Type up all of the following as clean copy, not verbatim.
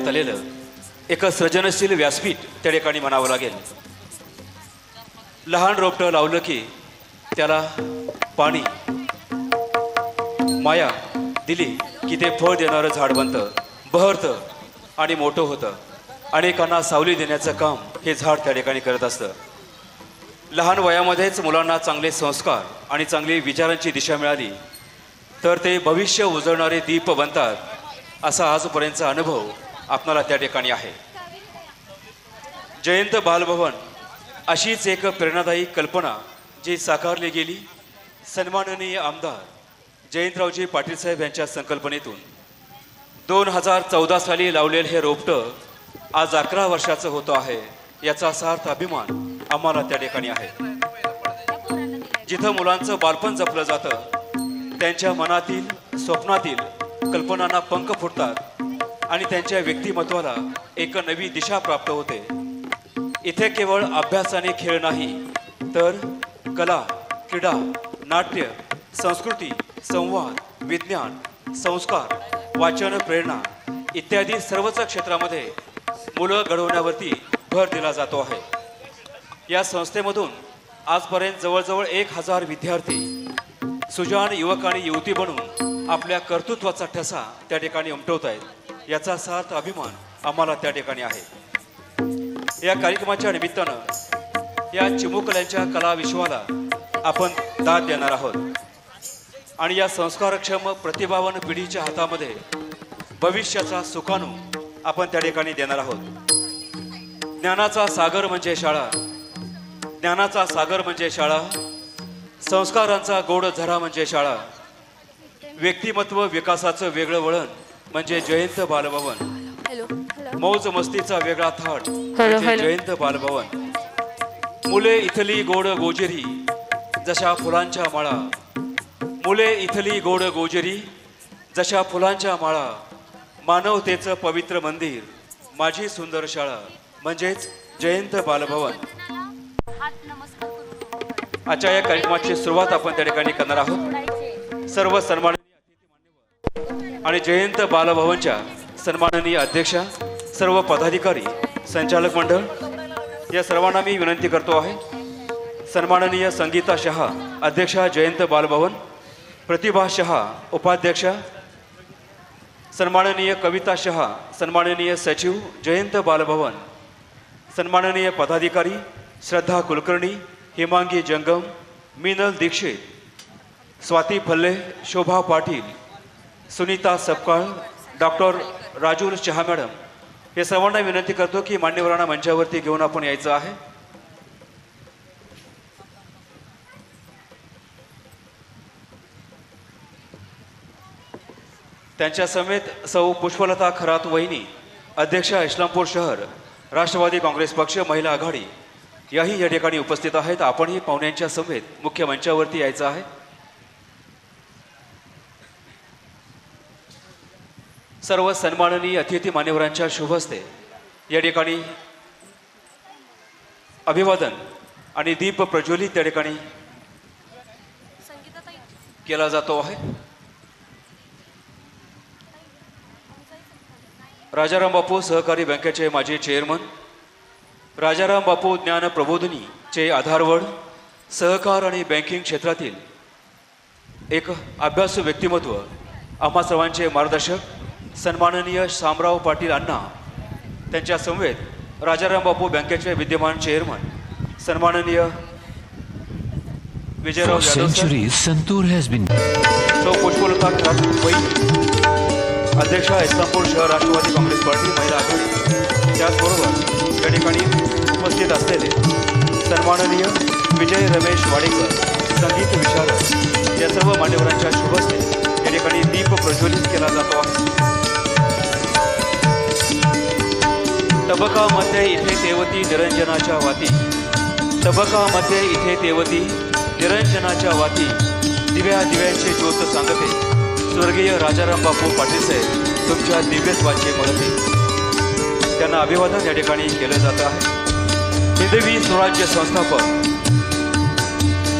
उभारण्यात आलेलं एक सृजनशील व्यासपीठ त्या ठिकाणी म्हणावं लागेल. लहान रोपटं लावलं की त्याला पाणी माया दिली की ते फळ देणारं झाड बनतं, बहरतं आणि मोठं होतं. अनेकांना सावली देण्याचं काम हे झाड त्या ठिकाणी करत असतं. लहान वयामध्येच मुलांना चांगले संस्कार आणि चांगली विचारांची दिशा मिळाली तर ते भविष्य उजळणारे दीप बनतात, असा आजपर्यंतचा अनुभव आपणाला त्या ठिकाणी आहे. जयंत बालभवन अशीच एक प्रेरणादायी कल्पना जी साकारली गेली सन्माननीय आमदार जयंतरावजी पाटील साहेब यांच्या संकल्पनेतून. 2014 साली लावलेलं हे रोपटं आज 11 वर्षाचं होतं आहे, याचा सार्थ अभिमान आम्हाला त्या ठिकाणी आहे. जिथं मुलांचं बालपण जपलं जातं, त्यांच्या मनातील स्वप्नातील कल्पनांना पंख फुटतात आणि त्यांच्या व्यक्तिमत्वाला एक नवी दिशा प्राप्त होते. इथे केवळ अभ्यास आणि खेळ नाही तर कला, क्रीडा, नाट्य, संस्कृती, संवाद, विज्ञान, संस्कार, वाचन, प्रेरणा इत्यादी सर्वच क्षेत्रामध्ये मुलं घडवण्यावरती भर दिला जातो आहे. या संस्थेमधून आजपर्यंत जवळजवळ 1000 विद्यार्थी सुजाण युवक आणि युवती बनून आपल्या कर्तृत्वाचा ठसा त्या ठिकाणी उमटवत आहेत. याचा सार्थ अभिमान आम्हाला त्या ठिकाणी आहे. या कार्यक्रमाच्या निमित्तानं या चिमुकल्यांच्या कला विश्वाला आपण दाद देणार आहोत आणि या संस्कारक्षम प्रतिभावान पिढीच्या हातामध्ये भविष्याचा सुकाणू आपण त्या ठिकाणी देणार आहोत. ज्ञानाचा सागर म्हणजे शाळा, ज्ञानाचा सागर म्हणजे शाळा, संस्कारांचा गोड झरा म्हणजे शाळा, व्यक्तिमत्व विकासाचं वेगळं वळण म्हणजे जयंत बालभवन, मौज मस्तीचा वेगळा थाट म्हणजे जयंत बालभवन. मुले इथली गोड गोजरी जशा फुलांच्या माळा, मुले इथली गोड गोजरी जशा फुलांच्या माळा, मानवतेचं पवित्र मंदिर माझी सुंदर शाळा म्हणजेच जयंत बालभवन. आजच्या या कार्यक्रमाची सुरुवात आपण त्या ठिकाणी करणार आहोत. सर्व सन्माननीय अतिथी मान्यवर आणि जयंत बालभवनच्या सन्माननीय अध्यक्षा, सर्व पदाधिकारी, संचालक मंडळ या सर्वांना मी विनंती करतो आहे. सन्माननीय संगीता शहा अध्यक्षा जयंत बालभवन, प्रतिभा शहा उपाध्यक्षा, सन्माननीय कविता शहा सन्माननीय सचिव जयंत बालभवन, सन्माननीय पदाधिकारी श्रद्धा कुलकर्णी, हेमांगी जंगम, मीनल दीक्षित, स्वाती फल्ले, शोभा पाटील, सुनीता सपकाळ, डॉक्टर राजूल शहा मॅडम हे सर्वांना विनंती करतो की मान्यवरांना मंचावरती घेऊन आपण यायचं आहे. त्यांच्या समेत सौ पुष्पलता खरात वहिनी अध्यक्षा इस्लामपूर शहर राष्ट्रवादी काँग्रेस पक्ष महिला आघाडी याही या ठिकाणी उपस्थित आहेत. आपणही पाहुण्यांच्या समेत मुख्य मंचावरती यायचं आहे. सर्व सन्माननीय अतिथी मान्यवरांच्या शुभ हस्ते या ठिकाणी अभिवादन आणि दीप प्रज्वलित त्या ठिकाणी केला जातो आहे. राजाराम बापू सहकारी बँकेचे माजी चेअरमन, राजाराम बापू ज्ञान प्रबोधिनीचे आधारवड, सहकार आणि बँकिंग क्षेत्रातील एक अभ्यासू व्यक्तिमत्व, आम्हा सर्वांचे मार्गदर्शक सन्माननीय शामराव पाटील अण्णा, त्यांच्या समवेत राजाराम बापू बँकेचे विद्यमान चेअरमन सन्माननीय विजयराव सौ पुष्पलता खरात वहिनी अध्यक्षा इस्लामपूर शहर राष्ट्रवादी काँग्रेस पार्टी महिला आघाडी, त्याचबरोबर या ठिकाणी उपस्थित असलेले सन्माननीय विजय रमेश वाडेकर संगीत विशारद या सर्व मान्यवरांच्या शुभ हस्ते या ठिकाणी दीप प्रज्वलित केला जातो आहे. तबकामध्ये इथे तेवती निरंजनाच्या वाती, तबकामध्ये इथे तेवती निरंजनाच्या वाती, दिव्या दिव्यांचे ज्योत सांगते स्वर्गीय राजाराम बापू पाटील साहेब तुमच्या दिव्यत्वाचे महते. त्यांना अभिवादन या ठिकाणी केलं जात आहे. हिंदवी स्वराज्य संस्थापक,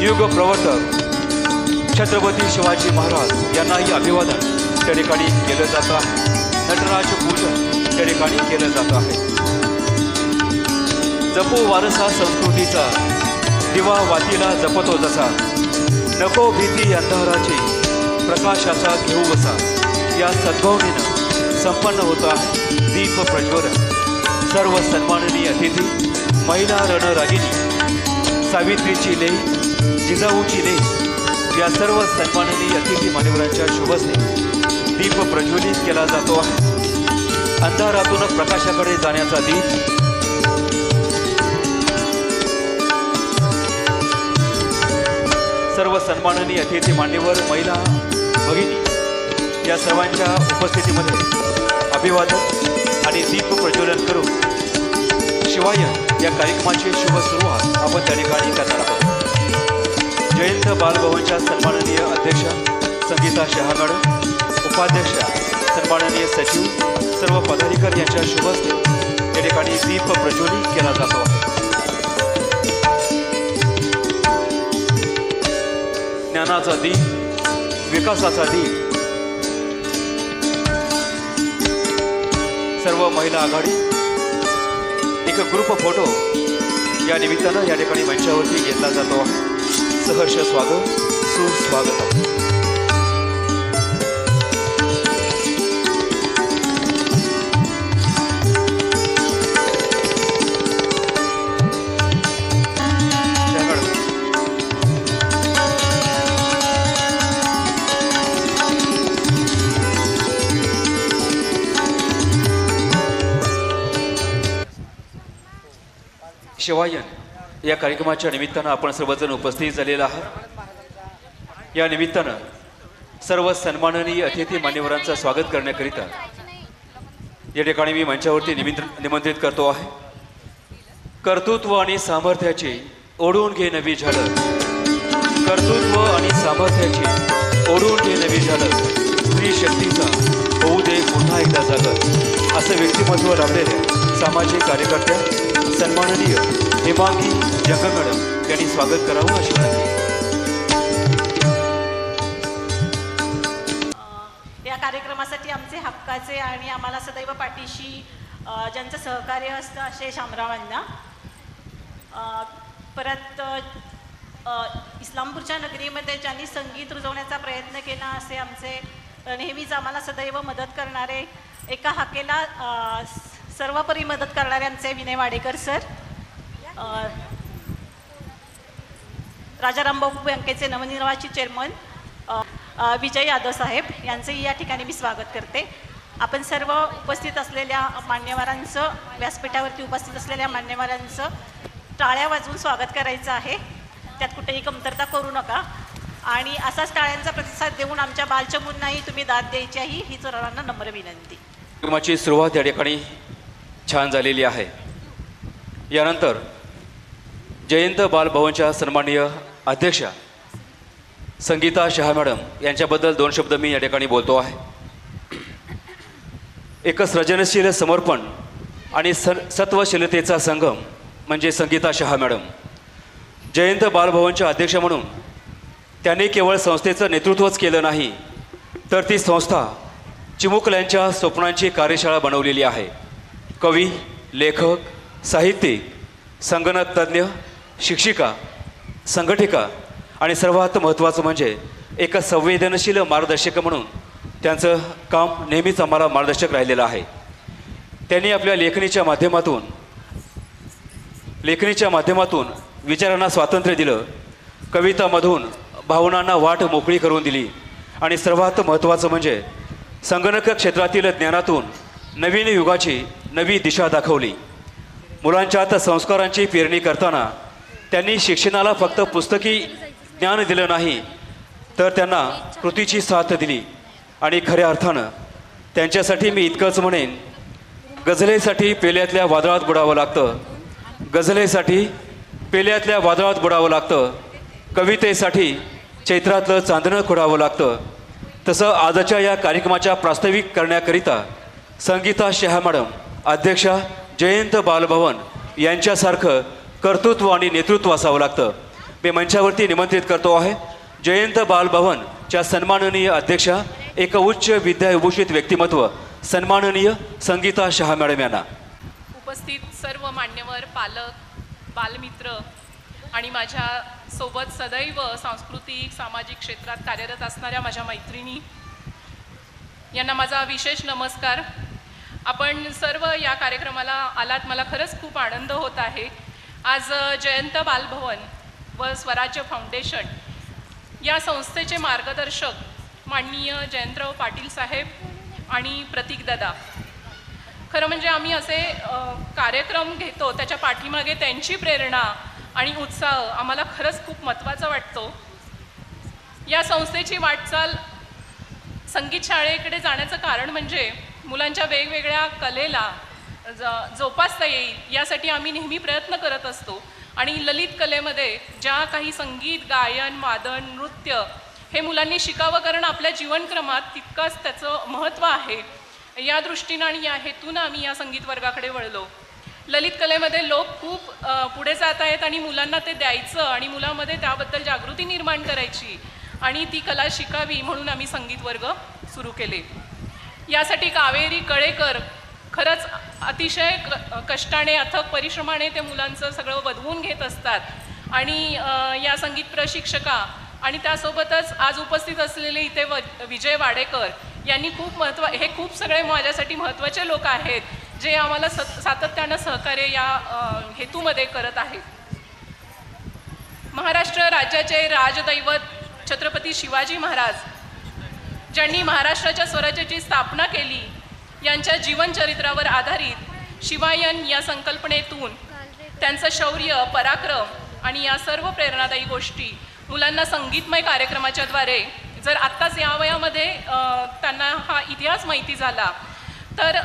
युग प्रवर्तक छत्रपती शिवाजी महाराज यांनाही अभिवादन त्या ठिकाणी केलं जातं आहे. नटराज पूजन त्या ठिकाणी केलं जात आहे. जपू वारसा संस्कृतीचा, दिवा वातीला जपतो जसा, नको भीती अंधाराची, प्रकाशाचा घेऊ वसा. या सद्भावनेनं संपन्न होत आहे दीप प्रज्वलन. सर्व सन्माननीय अतिथी, महिला रणरागिणी, सावित्रीची लेई, जिजाऊची लेई, या सर्व सन्माननीय अतिथी मान्यवरांच्या शुभस्ते दीप प्रज्वलित केला जातो आहे. अंधारातून प्रकाशाकडे जाण्याचा दीप सर्व सन्माननीय अतिथी मान्यवर, महिला भगिनी या सर्वांच्या उपस्थितीमध्ये अभिवादन आणि दीप प्रज्वलन करून शिवायन या कार्यक्रमाची शुभ सुरुवात आपण त्या ठिकाणी करणार आहोत. जयंत बालभवनच्या सन्माननीय अध्यक्षा संगीता शहा मॅडम, उपाध्यक्षा सन्माननीय सचिव, सर्व पदाधिकारी यांच्या शुभ हस्ते या ठिकाणी दीप प्रज्वलित केला जातो आहे. ज्ञानाचा दीप, विकासाचा दीप. सर्व महिला आघाडी एक ग्रुप फोटो या निमित्तानं या ठिकाणी मंचावरती घेतला जातो आहे. सहर्ष स्वागत, सुस्वागत. शिवायन या कार्यक्रमाच्या निमित्तानं आपण सर्वजण उपस्थित झालेला आहात. या निमित्तानं सर्व सन्माननीय अतिथी मान्यवरांचं स्वागत करण्याकरिता या ठिकाणी मी मंचावरती निमंत्रित करतो आहे. कर्तृत्व आणि सामर्थ्याची ओढून घे नवी झलक, कर्तृत्व आणि सामर्थ्याची ओढून घे नवी झलक, स्त्री शक्तीचा होऊ दे पुन्हा एकदा जागर. असं व्यक्तिमत्व लाभलेल्या सामाजिक कार्यकर्त्या सन्माननीय हेमांगी जंगम मॅडम यांनी स्वागत करावं अशी विनंती. या कार्यक्रमासाठी आमचे हक्काचे आणि आम्हाला सदैव पाठीशी ज्यांचं सहकार्य असतं असे शामरावांना, परत इस्लामपूरच्या नगरीमध्ये ज्यांनी संगीत रुजवण्याचा प्रयत्न केला असे आमचे नेहमीच आम्हाला सदैव मदत करणारे, एका हाकेला सर्वपरी मदत करणारे आमचे विनय वाडेकर सर, राजारामबाबू बँकेचे नवनिर्वाचित चेअरमन विजय यादव साहेब यांचंही या ठिकाणी मी स्वागत करते. आपण सर्व उपस्थित असलेल्या मान्यवरांचं, व्यासपीठावरती उपस्थित असलेल्या मान्यवरांचं टाळ्या वाजवून स्वागत करायचं आहे. त्यात कुठेही कमतरता करू नका आणि असाच टाळ्यांचा प्रतिसाद देऊन आमच्या बालचमूंनाही तुम्ही दाद द्यायची आहे ही सर्वांना नम्र विनंती. कार्यक्रमाची सुरुवात या ठिकाणी छान झालेली आहे. यानंतर जयंत बालभवनच्या सन्माननीय अध्यक्षा संगीता शहा मॅडम यांच्याबद्दल दोन शब्द मी या ठिकाणी बोलतो आहे. एक सृजनशील समर्पण आणि सत्वशीलतेचा संगम म्हणजे संगीता शहा मॅडम. जयंत बालभवनच्या अध्यक्ष म्हणून त्यांनी केवळ संस्थेचं नेतृत्वच केलं नाही, तर ती संस्था चिमुकल्यांच्या स्वप्नांची कार्यशाळा बनवलेली आहे. कवी, लेखक, साहित्यिक, संगणक तज्ज्ञ, शिक्षिका, संघटिका आणि सर्वात महत्त्वाचं म्हणजे एक संवेदनशील मार्गदर्शक म्हणून त्यांचं काम नेहमीच आम्हाला मार्गदर्शक राहिलेलं आहे. त्यांनी आपल्या लेखणीच्या माध्यमातून विचारांना स्वातंत्र्य दिलं, कवितामधून भावनांना वाट मोकळी करून दिली आणि सर्वात महत्त्वाचं म्हणजे संगणक क्षेत्रातील ज्ञानातून नवीन युगाची नवी दिशा दाखवली. मुलांच्यात संस्कारांची पेरणी करताना त्यांनी शिक्षणाला फक्त पुस्तकी ज्ञान दिलं नाही, तर त्यांना कृतीची साथ दिली. आणि खऱ्या अर्थानं त्यांच्यासाठी मी इतकंच म्हणेन, गझलेसाठी पेल्यातल्या वादळात बुडावं लागतं, गझलेसाठी पेल्यातल्या वादळात बुडावं लागतं, कवितेसाठी चैत्रातलं चांदणं खोडावं लागतं. तसं आजच्या या कार्यक्रमाच्या प्रास्ताविक करण्याकरिता संगीता शहा मॅडम, अध्यक्षा जयंत बालभवन यांच्यासारखं कर्तृत्व आणि नेतृत्व असावं लागतं. मी मंचावरती निमंत्रित करतो आहे जयंत बालभवनच्या सन्माननीय अध्यक्षा, एक उच्च विद्याविभूषित व्यक्तिमत्व सन्माननीय संगीता शहा मॅडम यांना. उपस्थित सर्व मान्यवर, पालक, बालमित्र आणि माझ्या सोबत सदैव सांस्कृतिक सामाजिक क्षेत्रात कार्यरत असणाऱ्या माझ्या मैत्रिणी यांना माझा विशेष नमस्कार. आपण सर्व या कार्यक्रमाला आलात, मला खरंच खूप आनंद होत आहे. आज जयंत बालभवन व स्वराज्य फाउंडेशन या संस्थेचे मार्गदर्शक माननीय जयंतराव पाटील साहेब आणि प्रतीकदादा, खरं म्हणजे आम्ही असे कार्यक्रम घेतो त्याच्या पाठीमागे त्यांची प्रेरणा आणि उत्साह आम्हाला खरंच खूप महत्त्वाचा वाटतो. या संस्थेची वाटचाल संगीत शाळेकडे जाण्याचं कारण म्हणजे मुलांच्या वेगवेगळ्या कलेला जोपासता येईल यासाठी आम्ही नेहमी प्रयत्न करत असतो. आणि ललित कलेमध्ये ज्या काही संगीत, गायन, वादन, नृत्य हे मुलांनी शिकावं, कारण आपल्या जीवनक्रमात तितकंच त्याचं महत्त्व आहे. या दृष्टीनं आणि या हेतूनं आम्ही या संगीत वर्गाकडे वळलो. ललित कलेमध्ये लोक खूप पुढे जात आहेत आणि मुलांना ते द्यायचं आणि मुलांमध्ये त्याबद्दल जागृती निर्माण करायची आणि ती कला शिकावी म्हणून आम्ही संगीत वर्ग सुरू केले. यासाठी कावेरी कळेकर खरंच अतिशय कष्टाने, अथक परिश्रमाने ते मुलांचं सगळं वधवून घेत असतात. आणि या संगीत प्रशिक्षका आणि त्यासोबतच आज उपस्थित असलेले इथे विजय वाडेकर यांनी हे खूप सगळे माझ्यासाठी महत्त्वाचे लोक आहेत जे आम्हाला सातत्यानं सहकार्य या हेतूमध्ये करत आहेत. महाराष्ट्र राज्याचे राजदैवत छत्रपती शिवाजी महाराज ज्यांनी महाराष्ट्राच्या स्वराज्याची स्थापना केली, यांच्या जीवनचरित्रावर आधारित शिवायन या संकल्पनेतून त्यांचं शौर्य, पराक्रम आणि या सर्व प्रेरणादायी गोष्टी मुलांना संगीतमय कार्यक्रमाच्याद्वारे, जर आत्ताच या वयामध्ये त्यांना हा इतिहास माहिती झाला तर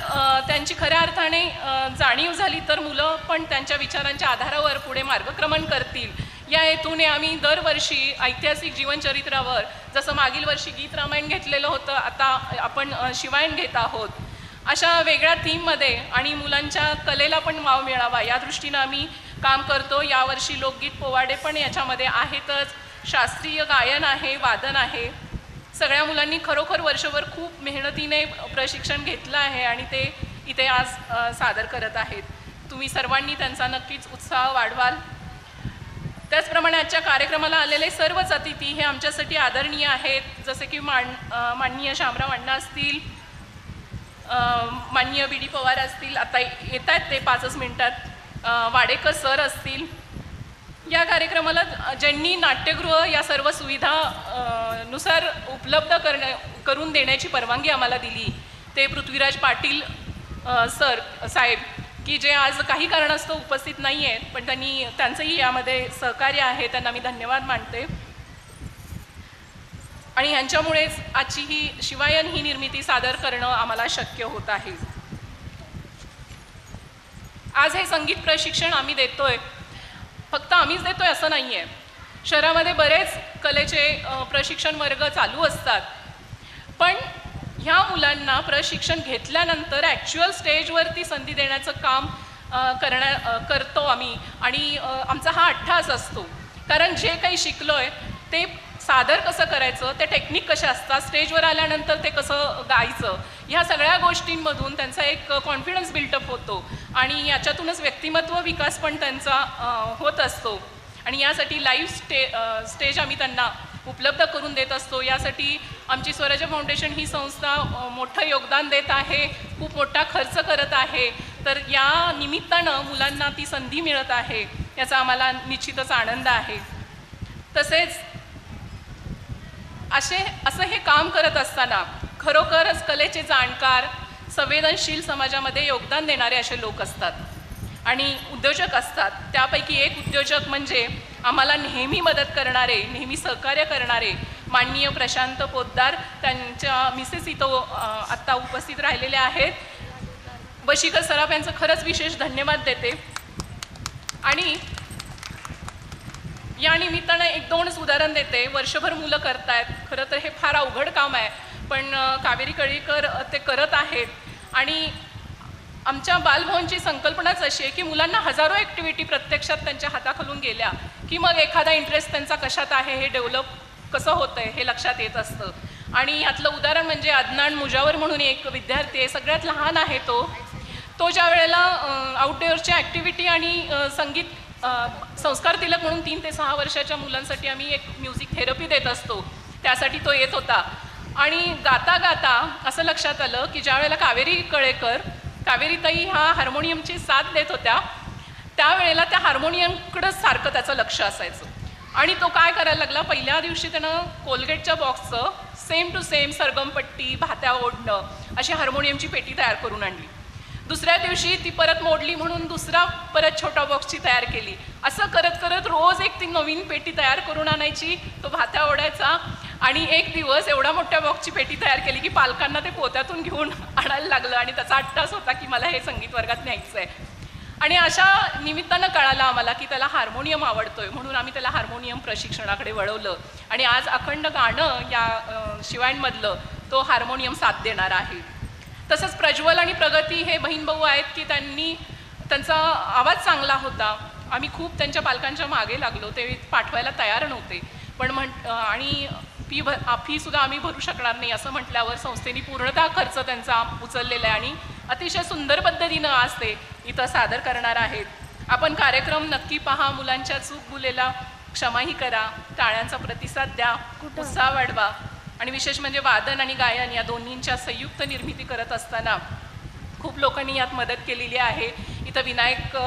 त्यांची खऱ्या अर्थाने जाणीव झाली तर मुलं पण त्यांच्या विचारांच्या आधारावर पुढे मार्गक्रमण करतील. या हेतूने आम्ही दरवर्षी ऐतिहासिक जीवनचरित्रावर, जसं मागील वर्षी गीत रामायण घेतलेलं होतं, आता आपण शिवायन घेत आहोत, अशा वेगळ्या थीममध्ये आणि मुलांच्या कलेला पण वाव मिळावा या दृष्टीनं आम्ही काम करतो. यावर्षी लोकगीत, पोवाडे पण याच्यामध्ये आहेतच, शास्त्रीय गायन आहे, वादन आहे. सगळ्या मुलांनी खरोखर वर्षभर खूप मेहनतीने प्रशिक्षण घेतलं आहे आणि ते इथे आज सादर करत आहेत. तुम्ही सर्वांनी त्यांचा नक्कीच उत्साह वाढवाल. त्याचप्रमाणे आजच्या कार्यक्रमाला आलेले सर्वच अतिथी हे आमच्यासाठी आदरणीय आहेत. जसे की माननीय शामराव अण्णा असतील, माननीय बी डी पवार असतील, आता येत आहेत ते 5 मिनिटात, वाडेकर सर असतील. या कार्यक्रमाला ज्यांनी नाट्यगृह या सर्व सुविधा नुसार उपलब्ध करून देण्याची परवानगी आम्हाला दिली ते पृथ्वीराज पाटील साहेब, की जे आज काही कारणास्तव उपस्थित नाही आहेत, पण त्यांचंही यामध्ये सहकार्य आहे, त्यांना मी धन्यवाद मानते. आणि ह्यांच्यामुळेच आजची ही शिवायन ही निर्मिती सादर करणं आम्हाला शक्य होत आहे. आज हे संगीत प्रशिक्षण आम्ही देतोय, फक्त आम्हीच देतोय असं नाही आहे. शहरामध्ये बरेच कलेचे प्रशिक्षण वर्ग चालू असतात, पण ह्या मुलांना प्रशिक्षण घेतल्यानंतर ॲक्च्युअल स्टेजवरती संधी देण्याचं काम करतो आम्ही. आणि आमचा हा अट्टाहास असतो, कारण जे काही शिकलोय ते सादर कसं करायचं, ते टेक्निक कशा असतात, स्टेजवर आल्यानंतर ते कसं गायचं, ह्या सगळ्या गोष्टींमधून त्यांचा एक कॉन्फिडन्स बिल्टअप होतो आणि याच्यातूनच व्यक्तिमत्व विकास पण त्यांचा होत असतो. आणि यासाठी लाईव्ह स्टेज आम्ही त्यांना उपलब्ध करून देत असतो. यासाठी आमची स्वराज्य फाउंडेशन ही संस्था मोठं योगदान देत आहे, खूप मोठा खर्च करत आहे. तर या निमित्तानं मुलांना ती संधी मिळत आहे, याचा आम्हाला निश्चितच आनंद आहे. तसेच असं हे काम करत असताना खरोखरच कलेचे जाणकार, संवेदनशील समाजामध्ये योगदान देणारे असे लोक असतात आणि उद्योजक असतात. त्यापैकी एक उद्योजक म्हणजे आम्हाला नेहमी मदत करणारे, नेहमी सहकार्य करणारे माननीय प्रशांत पोद्दार, त्यांच्या मिसेस इथं आत्ता उपस्थित राहिलेल्या आहेत. वशिकर सराफ यांचं खरंच विशेष धन्यवाद देते. आणि या निमित्तानं 1-2च उदाहरण देते. वर्षभर मुलं करतायत, खरं तर हे फार अवघड काम आहे, पण कावेरी कळेकर ते करत आहेत. आणि आमच्या बालभवनची संकल्पनाच अशी आहे की मुलांना हजारो ॲक्टिव्हिटी प्रत्यक्षात त्यांच्या हाताखालून गेल्या की मग एखादा इंटरेस्ट त्यांचा कशात आहे हे डेव्हलप कसं होतं आहे हे लक्षात येत असतं. आणि यातलं उदाहरण म्हणजे अदनान मुजावर म्हणून एक विद्यार्थी आहे, सगळ्यात लहान आहे तो ज्या वेळेला आउटडोअरच्या ॲक्टिव्हिटी आणि संगीत संस्कार तिलक म्हणून 3 ते 6 वर्षाच्या मुलांसाठी आम्ही एक म्युझिक थेरपी देत असतो, त्यासाठी तो येत होता. आणि गाता गाता असं लक्षात आलं की ज्या वेळेला कावेरीताई ह्या हार्मोनियमची साथ देत होत्या, त्यावेळेला त्या हार्मोनियमकडंच सारखं त्याचं लक्ष असायचं. आणि तो काय करायला लागला, पहिल्या दिवशी त्यानं कोलगेटच्या बॉक्सचं सेम टू सेम सरगमपट्टी, भात्या ओढणं अशी हार्मोनियमची पेटी तयार करून आणली. दुसऱ्या दिवशी ती परत मोडली म्हणून परत छोटा बॉक्सची तयार केली. असं करत करत रोज एक ती नवीन पेटी तयार करून आणायची, तो भात्या ओढायचा. आणि एक दिवस एवढा मोठ्या बॉक्सची पेटी तयार केली की पालकांना ते पोत्यातून घेऊन आणायला लागलं आणि त्याचा अट्टास होता की मला हे संगीत वर्गात न्यायचं आहे. आणि अशा निमित्तानं कळालं आम्हाला की त्याला हार्मोनियम आवडतोय, म्हणून आम्ही त्याला हार्मोनियम प्रशिक्षणाकडे वळवलं. आणि आज अखंड गाणं या शिवांमधलं तो हार्मोनियम साथ देणार आहे. तसंच प्रज्वल आणि प्रगती हे बहीण भाऊ आहेत की त्यांचा आवाज चांगला होता. आम्ही खूप त्यांच्या पालकांच्या मागे लागलो, ते पाठवायला तयार नव्हते. पण आणि फीसुद्धा आम्ही भरू शकणार नाही असं म्हटल्यावर संस्थेने पूर्णतः खर्च त्यांचा उचललेला आहे आणि अतिशय सुंदर पद्धतीनं आज ते इथं सादर करणार आहेत. आपण कार्यक्रम नक्की पहा, मुलांच्या चूक बुलेला क्षमाही करा, टाळ्यांचा प्रतिसाद द्या, उत्साह वाढवा. आणि विशेष म्हणजे वादन आणि गायन या दोन्हींच्या संयुक्त निर्मिती करत असताना खूप लोकांनी यात मदत केलेली आहे. इथं विनायक,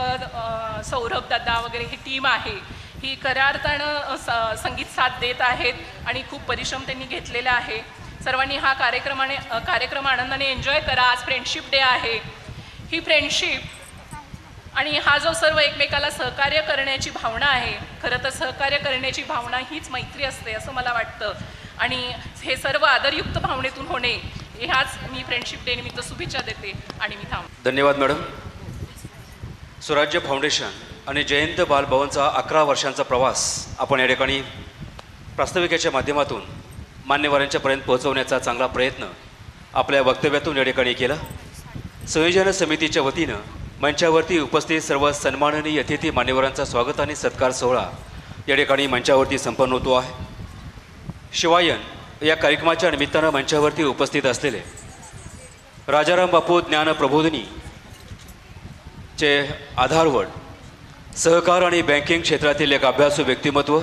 सौरभ दादा वगैरे ही टीम आहे, ही खऱ्या अर्थानं संगीत साथ देत आहेत आणि खूप परिश्रम त्यांनी घेतलेला आहे. सर्वांनी हा कार्यक्रम आनंदाने एन्जॉय करा. आज फ्रेंडशिप डे आहे. ही फ्रेंडशिप आणि हा जो सर्व एकमेकाला सहकार्य करण्याची भावना आहे, खरं तर सहकार्य करण्याची भावना हीच मैत्री असते असं मला वाटतं. आणि हे सर्व आदरयुक्त भावनेतून होणे, ह्याच मी फ्रेंडशिप डे निमित्त शुभेच्छा देते आणि मी थांबते. धन्यवाद मॅडम. स्वराज्य फाउंडेशन आणि जयंत बालभवनचा 11 वर्षांचा प्रवास आपण या ठिकाणी प्रास्ताविकेच्या माध्यमातून मान्यवरांच्यापर्यंत पोहोचवण्याचा चांगला प्रयत्न आपल्या वक्तव्यातून या ठिकाणी केला. संयोजन समितीच्या वतीनं मंचावरती उपस्थित सर्व सन्माननीय अतिथी मान्यवरांचा स्वागत आणि सत्कार सोहळा या ठिकाणी मंचावरती संपन्न होतो आहे. शिवायन या कार्यक्रमाच्या निमित्तानं मंचावरती उपस्थित असलेले राजाराम बापू ज्ञान प्रबोधिनी चे आधारवड, सहकार आणि बँकिंग क्षेत्रातील एक अभ्यासू व्यक्तिमत्व,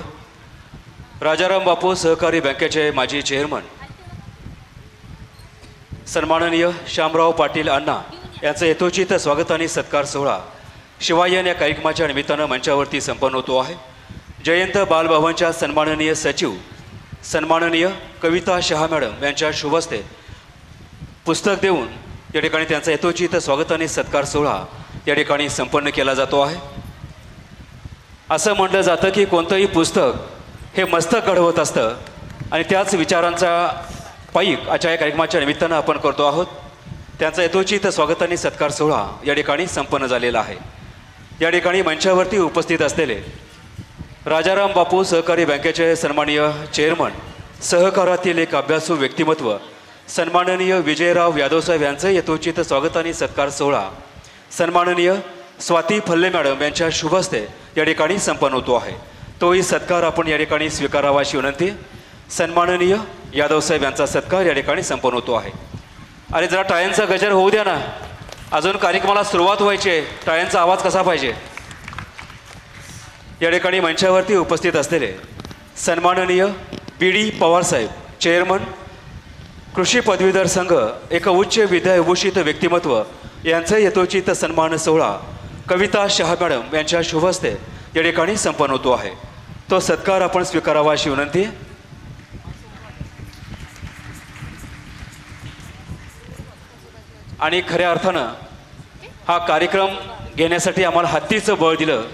राजाराम बापू सहकारी बँकेचे माजी चेअरमन सन्माननीय श्यामराव पाटील अण्णा यांचं यथोचित स्वागत आणि सत्कार सोहळा शिवायन या कार्यक्रमाच्या निमित्तानं मंचावरती संपन्न होतो आहे. जयंत बालभवनच्या सन्माननीय सचिव सन्माननीय कविता शहा मॅडम यांच्या शुभहस्ते पुस्तक देऊन या ठिकाणी त्यांचा यथोचित स्वागत आणि सत्कार सोहळा या ठिकाणी संपन्न केला जातो आहे. असं म्हटलं जातं की कोणतंही पुस्तक हे मस्तक घडवत असतं आणि त्याच विचारांचा पाईक आजच्या या कार्यक्रमाच्या निमित्तानं आपण करतो आहोत. त्यांचा यथोचित स्वागत आणि सत्कार सोहळा या ठिकाणी संपन्न झालेला आहे. या ठिकाणी मंचावरती उपस्थित असलेले राजाराम बापू सहकारी बँकेचे सन्माननीय चेअरमन, सहकारातील एक अभ्यासू व्यक्तिमत्व सन्माननीय विजयराव यादवसाहेब यांचं यथोचित स्वागत आणि सत्कार सोहळा सन्माननीय स्वाती फल्ले मॅडम यांच्या शुभहस्ते या ठिकाणी संपन्न होतो आहे. तोही सत्कार आपण या ठिकाणी स्वीकारावा अशी विनंती. सन्माननीय यादवसाहेब यांचा सत्कार या ठिकाणी संपन्न होतो आहे. आणि जरा टाळ्यांचा गजर होऊ द्या ना, अजून कार्यक्रमाला सुरुवात व्हायची आहे. टाळ्यांचा आवाज कसा पाहिजे. या ठिकाणी मंचावरती उपस्थित असलेले सन्माननीय BD पवारसाहेब, चेअरमन कृषी पदवीधर संघ, एक उच्च विद्याविभूषित व्यक्तिमत्व यांचं यथोचित सन्मान सोहळा कविता शहा मॅडम यांच्या शुभहस्ते या ठिकाणी संपन्न होतो आहे. तो सत्कार आपण स्वीकारावा अशी विनंती. आणि खऱ्या अर्थानं हा कार्यक्रम घेण्यासाठी आम्हाला हत्तीचं बळ दिलं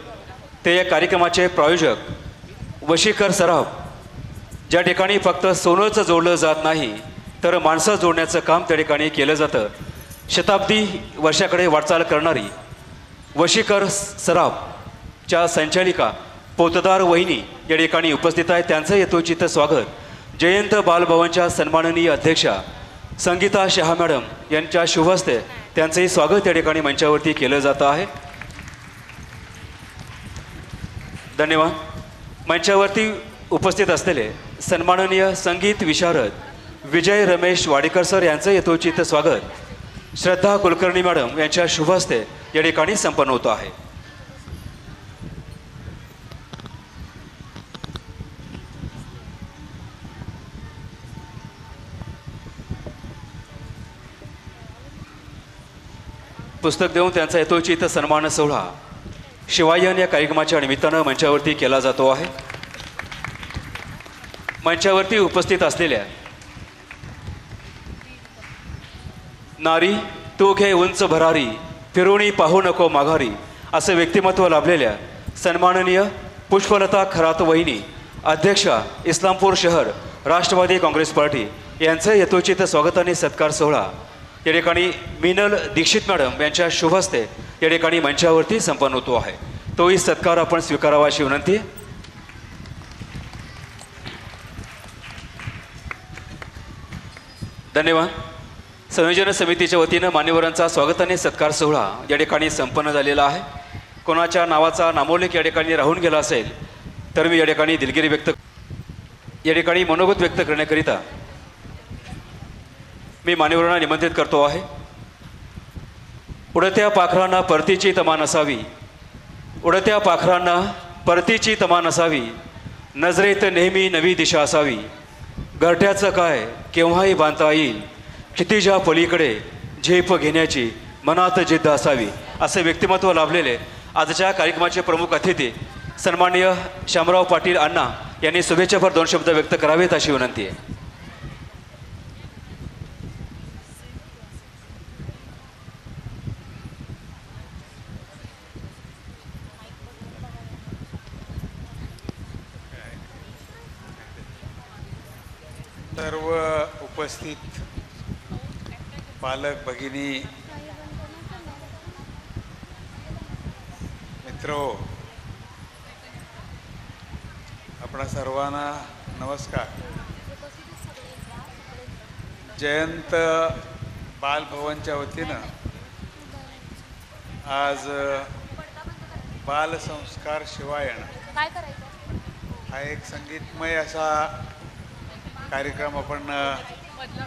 ते या कार्यक्रमाचे प्रायोजक वशीकर सराफ, ज्या ठिकाणी फक्त सोनंच जोडलं जात नाही तर माणसं जोडण्याचं काम त्या ठिकाणी केलं जातं. शताब्दी वर्षाकडे वाटचाल करणारी वशीकर सराफच्या संचालिका पोतदार वहिनी या ठिकाणी उपस्थित आहे. त्यांचं यथोचित स्वागत जयंत बालभवनच्या सन्माननीय अध्यक्षा संगीता शहा मॅडम यांच्या शुभहस्ते त्यांचंही स्वागत या ठिकाणी मंचावरती केलं जातं आहे. धन्यवाद. मंचावरती उपस्थित असलेले सन्माननीय संगीत विशारद विजय रमेश वाडेकर सर यांचं यथोचित स्वागत श्रद्धा कुलकर्णी मॅडम यांच्या शुभ हस्ते या ठिकाणी संपन्न होतो आहे. पुस्तक देऊन त्यांचा यथोचित सन्मान सोहळा शिवायन या कार्यक्रमाच्या निमित्तानं मंचावरती केला जातो आहे. मंचावरती उपस्थित असलेल्या नारी तू घे उंच भरारी फिरुणी पाहू नको माघारी असं व्यक्तिमत्व लाभलेल्या सन्माननीय पुष्पलता खरात वहिनी अध्यक्षा इस्लामपूर शहर राष्ट्रवादी काँग्रेस पार्टी यांचं यथोचित स्वागत आणि सत्कार सोहळा या ठिकाणी मिनल दीक्षित मॅडम यांच्या शुभ हस्ते या ठिकाणी मंचावरती संपन्न होतो आहे. तोही सत्कार आपण स्वीकारावा अशी विनंती. धन्यवाद. संयोजन समितीच्या वतीनं मान्यवरांचा स्वागत आणि सत्कार सोहळा या ठिकाणी संपन्न झालेला आहे. कोणाच्या नावाचा नामोल्लेख या ठिकाणी राहून गेला असेल तर मी या ठिकाणी दिलगिरी या ठिकाणी मनोगत व्यक्त करण्याकरिता मी मान्यवरांना निमंत्रित करतो आहे. उडत्या पाखरांना परतीची तमान असावी, उडत्या पाखरांना परतीची तमान असावी, नजरेत नेहमी नवी दिशा असावी, घरट्याचं काय केव्हाही बांधता येईल, क्षितिजा पलीकडे झेप घेण्याची मनात जिद्द असावी असे व्यक्तिमत्व लाभलेले आजच्या कार्यक्रमाचे प्रमुख अतिथी सन्माननीय शामराव पाटील अण्णा यांनी शुभेच्छापर 2 शब्द व्यक्त करावेत अशी विनंती आहे. सर्व उपस्थित पालक भगिनी मित्र, आपणा सर्वांना नमस्कार. जयंत बालभवनच्या वतीनं आज बालसंस्कार शिवायण हा एक संगीतमय असा कार्यक्रम आपण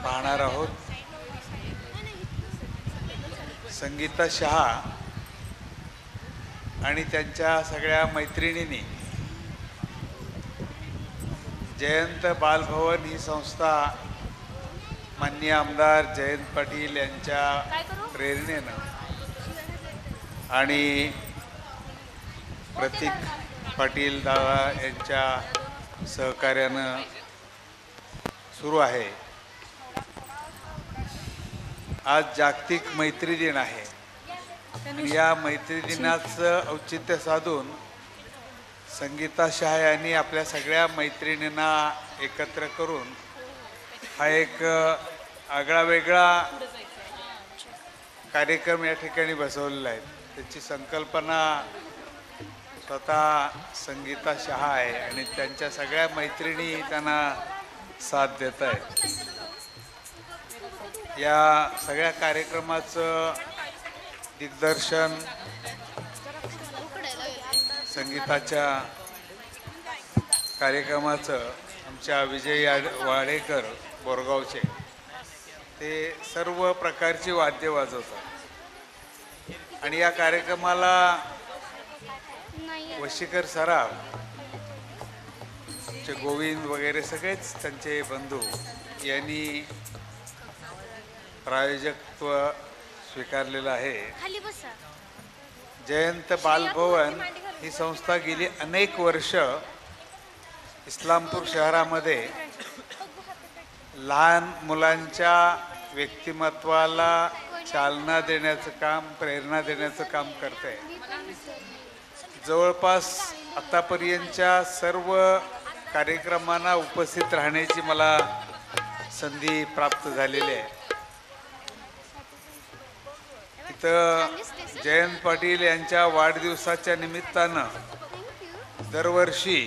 पाहणार आहोत. संगीता शहा आणि त्यांच्या सगळ्या मैत्रिणींनी जयंत बालभवन ही संस्था माननीय आमदार जयंत पाटील यांच्या प्रेरणेनं आणि प्रतीक पाटील दादा यांच्या सहकार्यानं सुरू आहे. आज जागतिक मैत्री दिन आहे. या मैत्री दिनाचं औचित्य साधून संगीता शहा यांनी आपल्या सगळ्या मैत्रिणींना एकत्र करून हा एक आगळा वेगळा कार्यक्रम या ठिकाणी बसवलेला आहे. त्याची संकल्पना स्वतः संगीता शहा आहे आणि त्यांच्या सगळ्या मैत्रिणी त्यांना साथ देत आहेत. या सगळ्या कार्यक्रमाचं दिग्दर्शन संगीताच्या कार्यक्रमाचं आमच्या विजय वाडेकर बोरगावचे ते सर्व प्रकारची वाद्य वाजवतात आणि या कार्यक्रमाला वशीकर सराफ गोविंद वगैरे सगळेच त्यांचे बंधू यांनी प्रायोजकत्व स्वीकारलेलं आहे. जयंत बालभवन ही संस्था गेली अनेक वर्ष इस्लामपूर शहरामध्ये लहान मुलांच्या व्यक्तिमत्वाला चालना देण्याचं काम, प्रेरणा देण्याचं काम करते. जवळपास आतापर्यंतच्या सर्व कार्यक्रमांना उपस्थित राहण्याची मला संधी प्राप्त झालेली आहे. इथं जयंत पाटील यांच्या वाढदिवसाच्या निमित्तानं दरवर्षी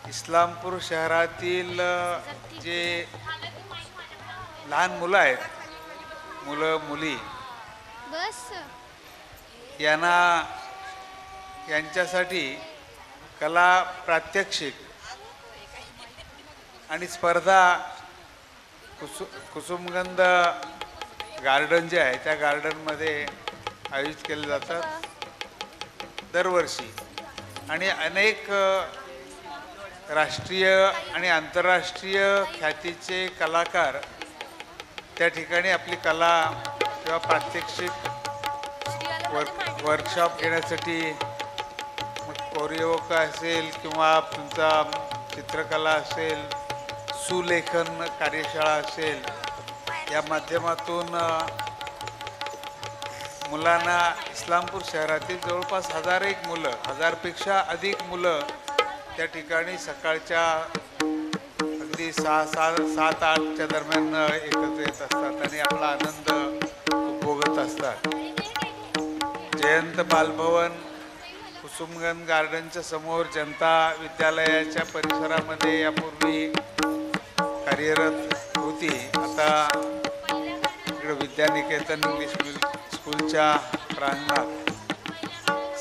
इस्लामपूर शहरातील जे लहान मुलं आहेत, मुलं मुली, यांच्यासाठी कला प्रात्यक्षिक आणि स्पर्धा कुसुमगंध गार्डन जे आहे त्या गार्डनमध्ये आयोजित केले जातात दरवर्षी. आणि अनेक राष्ट्रीय आणि आंतरराष्ट्रीय ख्यातीचे कलाकार त्या ठिकाणी आपली कला किंवा प्रात्यक्षिक वर्कशॉप घेण्यासाठी, मग कोरिओ असेल किंवा तुमचा चित्रकला असेल, सुलेखन कार्यशाळा असेल, या माध्यमातून मुलांना इस्लामपूर शहरातील जवळपास 1001 मुलं, 1000पेक्षा अधिक मुलं त्या ठिकाणी सकाळच्या अगदी 7-8च्या दरम्यान एकत्र येत असतात आणि आपला आनंद उपभोगत असतात. जयंत बालभवन कुसुमगंध गार्डनच्या समोर जनता विद्यालयाच्या परिसरामध्ये यापूर्वी कार्यरत होती. आता इकडे विद्यानिकेतन इंग्लिश स्कूलच्या प्रांगणात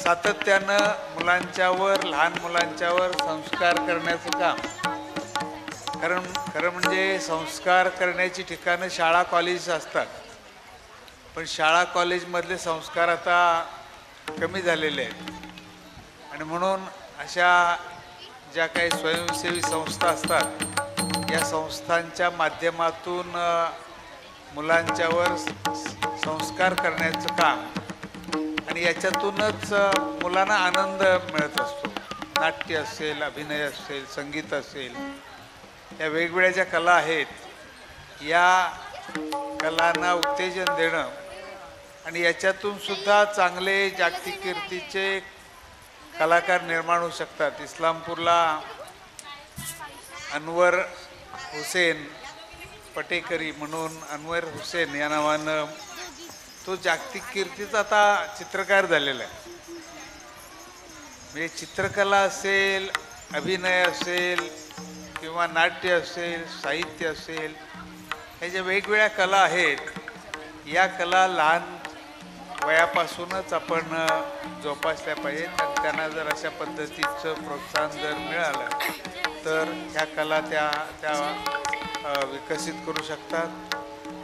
सातत्यानं मुलांच्यावर, लहान मुलांच्यावर संस्कार करण्याचं काम. खरं म्हणजे संस्कार करण्याची ठिकाणं शाळा कॉलेज असतात, पण शाळा कॉलेजमधले संस्कार आता कमी झालेले आहेत. आणि म्हणून अशा ज्या काही स्वयंसेवी संस्था असतात, या संस्थांच्या माध्यमातून मुलांच्यावर संस्कार करण्याचं काम, आणि याच्यातूनच मुलांना आनंद मिळत असतो. नाट्य असेल, अभिनय असेल, संगीत असेल, या वेगवेगळ्या ज्या कला आहेत, या कलांना उत्तेजन देणं आणि याच्यातून सुद्धा चांगले जागतिक कीर्तीचे कलाकार निर्माण होऊ शकतात. इस्लामपूरला अनवर हुसेन पटेकरी म्हणून, अनवर हुसेन या नावानं तो जागतिक कीर्तीचा आता चित्रकार झालेला आहे. म्हणजे चित्रकला असेल, अभिनय असेल किंवा नाट्य असेल, साहित्य असेल, ह्या ज्या वेगवेगळ्या कला आहेत, या कला लहान वयापासूनच आपण जोपासल्या पाहिजेत. आणि त्यांना जर अशा पद्धतीचं प्रोत्साहन जर मिळालं तर ह्या कला त्या विकसित करू शकतात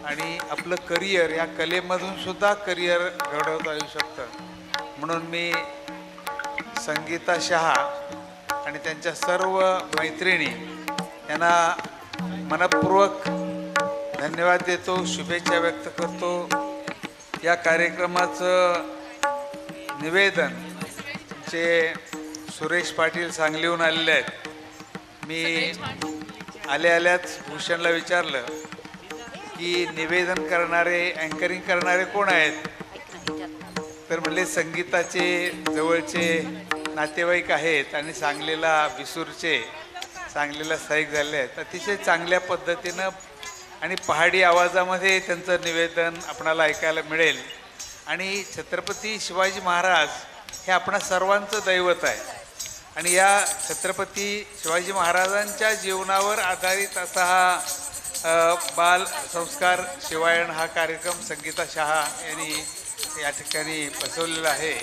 आणि आपलं करिअर, या कलेमधून सुद्धा करिअर घडवता येऊ शकतं. म्हणून मी संगीता शहा आणि त्यांच्या सर्व मैत्रिणी यांना मनपूर्वक धन्यवाद देतो, शुभेच्छा व्यक्त करतो. या कार्यक्रमाचं निवेदन जे सुरेश पाटील सांगलीहून आलेले आहेत. मी आल्याच भूषणला विचारलं की निवेदन करणारे, अँकरिंग करणारे कोण आहेत, तर म्हणले संगीताचे जवळचे नातेवाईक आहेत आणि सांगलीला बिसूरचे, सांगलीला स्थायिक झाले आहेत. अतिशय चांगल्या पद्धतीनं आणि पहाडी आवाजामध्ये त्यांचं निवेदन आपणाला ऐकायला मिळेल. आणि छत्रपती शिवाजी महाराज हे आपणा सर्वांचं दैवत आहे आणि या छत्रपती शिवाजी महाराजांच्या जीवनावर आधारित असा हा बाल संस्कार शिवायण हा कार्यक्रम संगीता शहा यांनी या ठिकाणी बसवलेला आहे.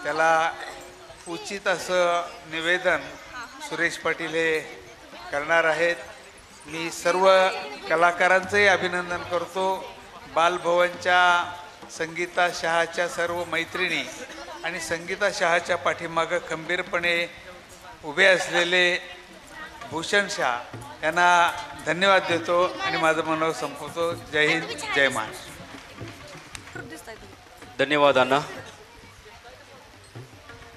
त्याला उचित असं निवेदन सुरेश पाटील हे करणार आहेत. मी सर्व कलाकारांचंही अभिनंदन करतो. बालभवनच्या संगीता शहाच्या सर्व मैत्रिणी आणि संगीता शहाच्या पाठीमागं खंबीरपणे उभे असलेले भूषण शाह यांना धन्यवाद देतो आणि माझं मनोगत संपवतो. जय हिंद, जय महाराष्ट्र. धन्यवाद अण्णा.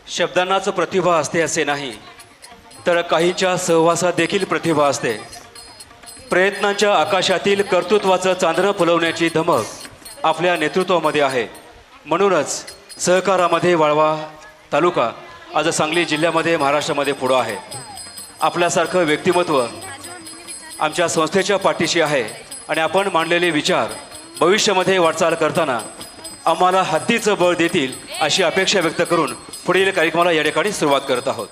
शब्दांनाच प्रतिभा असते असे नाही, तर काहींच्या सहवासात देखील प्रतिभा असते. प्रयत्नांच्या आकाशातील कर्तृत्वाचं चांदणं फुलवण्याची धमक आपल्या नेतृत्वामध्ये आहे. म्हणूनच सहकारामध्ये वाळवा तालुका आज सांगली जिल्ह्यामध्ये, महाराष्ट्रामध्ये पुढं आहे. आपल्यासारखं व्यक्तिमत्व आमच्या संस्थेच्या पाठीशी आहे आणि आपण मांडलेले विचार भविष्यामध्ये वाटचाल करताना आम्हाला हद्दीचं बळ देतील अशी अपेक्षा व्यक्त करून पुढील कार्यक्रमाला या ठिकाणी सुरुवात करत आहोत.